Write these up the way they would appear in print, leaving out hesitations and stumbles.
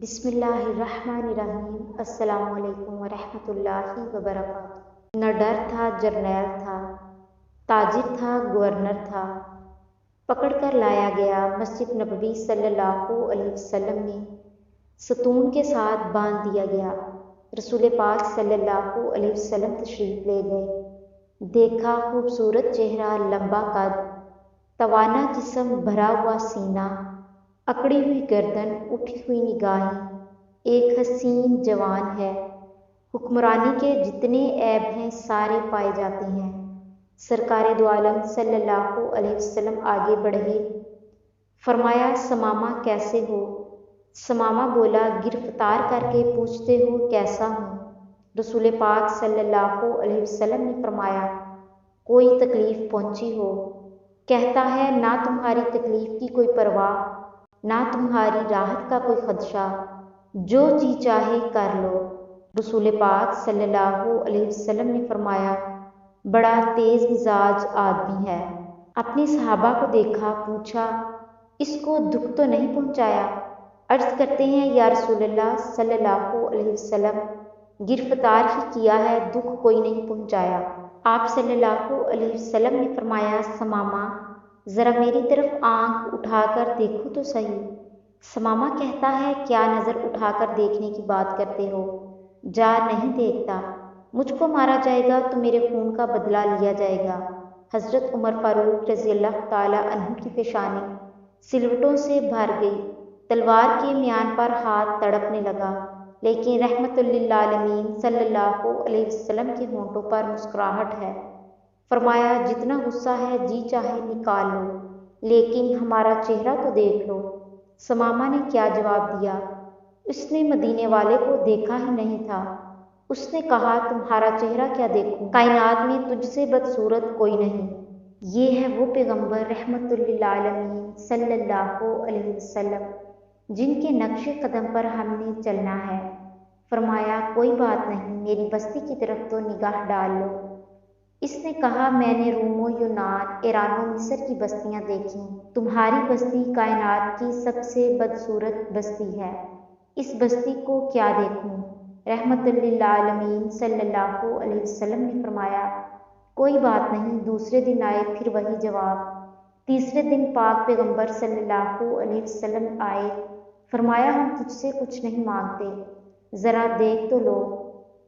بسم اللہ الرحمن الرحیم۔ السلام علیکم ورحمۃ اللہ وبرکاتہ۔ نہ ڈر تھا جرنیل تھا، تاجر تھا گورنر تھا، پکڑ کر لایا گیا مسجد نبوی صلی اللہ علیہ وسلم میں ستون کے ساتھ باندھ دیا گیا۔ رسول پاک صلی اللہ علیہ وسلم تشریف لے گئے۔ دیکھا خوبصورت چہرہ، لمبا قد، توانا جسم، بھرا ہوا سینہ، اکڑی ہوئی گردن، اٹھی ہوئی نگاہیں، ایک حسین جوان ہے۔ حکمرانی کے جتنے عیب ہیں سارے پائے جاتے ہیں۔ سرکار دو عالم صلی اللہ علیہ وسلم آگے بڑھے، فرمایا ثمامہ کیسے ہو؟ ثمامہ بولا گرفتار کر کے پوچھتے ہو کیسا ہوں؟ رسول پاک صلی اللہ علیہ وسلم نے فرمایا کوئی تکلیف پہنچی ہو؟ کہتا ہے نہ تمہاری تکلیف کی کوئی پرواہ، نہ تمہاری راحت کا کوئی خدشہ، جو جی چاہے کر لو۔ رسول پاک صلی اللہ علیہ وسلم نے فرمایا بڑا تیز مزاج آدمی ہے۔ اپنے صحابہ کو دیکھا، پوچھا اس کو دکھ تو نہیں پہنچایا؟ عرض کرتے ہیں یا رسول اللہ صلی اللہ علیہ وسلم گرفتار ہی کیا ہے، دکھ کوئی نہیں پہنچایا۔ آپ صلی اللہ علیہ وسلم نے فرمایا ثمامہ ذرا میری طرف آنکھ اٹھا کر دیکھو تو صحیح۔ ثمامہ کہتا ہے کیا نظر اٹھا کر دیکھنے کی بات کرتے ہو؟ جا نہیں دیکھتا، مجھ کو مارا جائے گا تو میرے خون کا بدلہ لیا جائے گا۔ حضرت عمر فاروق رضی اللہ تعالی عنہ کی پیشانی سلوٹوں سے بھر گئی، تلوار کے میان پر ہاتھ تڑپنے لگا، لیکن رحمت للعالمین صلی اللہ علیہ وسلم کے ہونٹوں پر مسکراہٹ ہے۔ فرمایا جتنا غصہ ہے جی چاہے نکال لو، لیکن ہمارا چہرہ تو دیکھ لو۔ ثمامہ نے کیا جواب دیا؟ اس نے مدینے والے کو دیکھا ہی نہیں تھا۔ اس نے کہا تمہارا چہرہ کیا دیکھوں، کائنات میں تجھ سے بدصورت کوئی نہیں۔ یہ ہے وہ پیغمبر رحمت للعالمین صلی اللہ علیہ وسلم جن کے نقش قدم پر ہم نے چلنا ہے۔ فرمایا کوئی بات نہیں، میری بستی کی طرف تو نگاہ ڈال لو۔ اس نے کہا میں نے روم و یونان، ایران و مصر کی بستیاں دیکھیں، تمہاری بستی کائنات کی سب سے بدصورت بستی ہے، اس بستی کو کیا دیکھوں؟ رحمت للعالمین صلی اللہ علیہ وسلم نے فرمایا کوئی بات نہیں۔ دوسرے دن آئے پھر وہی جواب۔ تیسرے دن پاک پیغمبر صلی اللہ علیہ وسلم آئے، فرمایا ہم تجھ سے کچھ نہیں مانگتے، ذرا دیکھ تو لو۔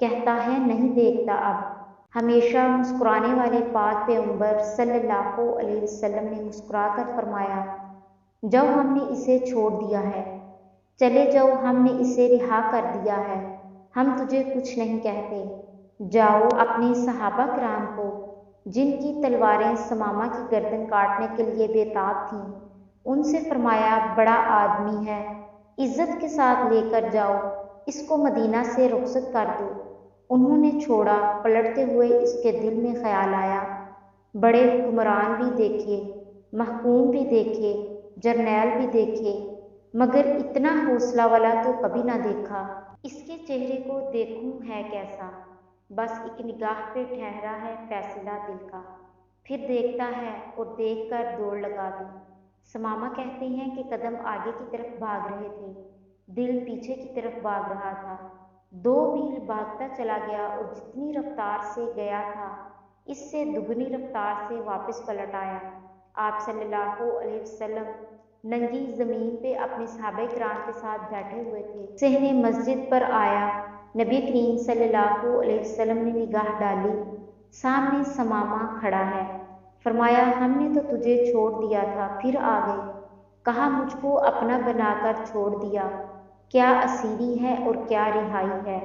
کہتا ہے نہیں دیکھتا اب۔ ہمیشہ مسکرانے والے پاک پیغمبر صلی اللہ علیہ وسلم نے مسکرا کر فرمایا جاؤ ہم نے اسے چھوڑ دیا ہے، چلے جاؤ ہم نے اسے رہا کر دیا ہے، ہم تجھے کچھ نہیں کہتے۔ جاؤ اپنے صحابہ کرام کو جن کی تلواریں ثمامہ کی گردن کاٹنے کے لیے بے تاب تھیں، ان سے فرمایا بڑا آدمی ہے، عزت کے ساتھ لے کر جاؤ، اس کو مدینہ سے رخصت کر دو۔ انہوں نے چھوڑا۔ پلٹتے ہوئے اس کے دل میں خیال آیا بڑے حکمران بھی دیکھے، محکوم بھی دیکھے، جرنیل بھی دیکھے، مگر اتنا حوصلہ والا تو کبھی نہ دیکھا۔ اس کے چہرے کو دیکھوں ہے کیسا؟ بس ایک نگاہ پہ ٹھہرا ہے فیصلہ دل کا، پھر دیکھتا ہے اور دیکھ کر دوڑ لگا دی۔ ثمامہ کہتے ہیں کہ قدم آگے کی طرف بھاگ رہے تھے، دل پیچھے کی طرف بھاگ رہا تھا۔ 2 میل بھاگتا چلا گیا اور جتنی رفتار سے گیا تھا اس سے دگنی رفتار سے واپس پلٹ آیا۔ آپ صلی اللہ علیہ وسلم ننگی زمین پہ اپنے صحابہ کرام کے ساتھ بیٹھے ہوئے تھے۔ صحن مسجد پر آیا، نبی کریم صلی اللہ علیہ وسلم نے نگاہ ڈالی، سامنے ثمامہ کھڑا ہے۔ فرمایا ہم نے تو تجھے چھوڑ دیا تھا پھر آ گئے، کہا مجھ کو اپنا بنا کر چھوڑ دیا، کیا اسیری ہے اور کیا رہائی ہے۔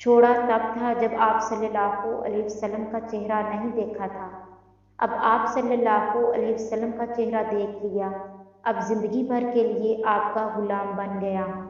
چھوڑا تب تھا جب آپ صلی اللہ علیہ وسلم کا چہرہ نہیں دیکھا تھا، اب آپ صلی اللہ علیہ وسلم کا چہرہ دیکھ لیا، اب زندگی بھر کے لیے آپ کا غلام بن گیا ہوں۔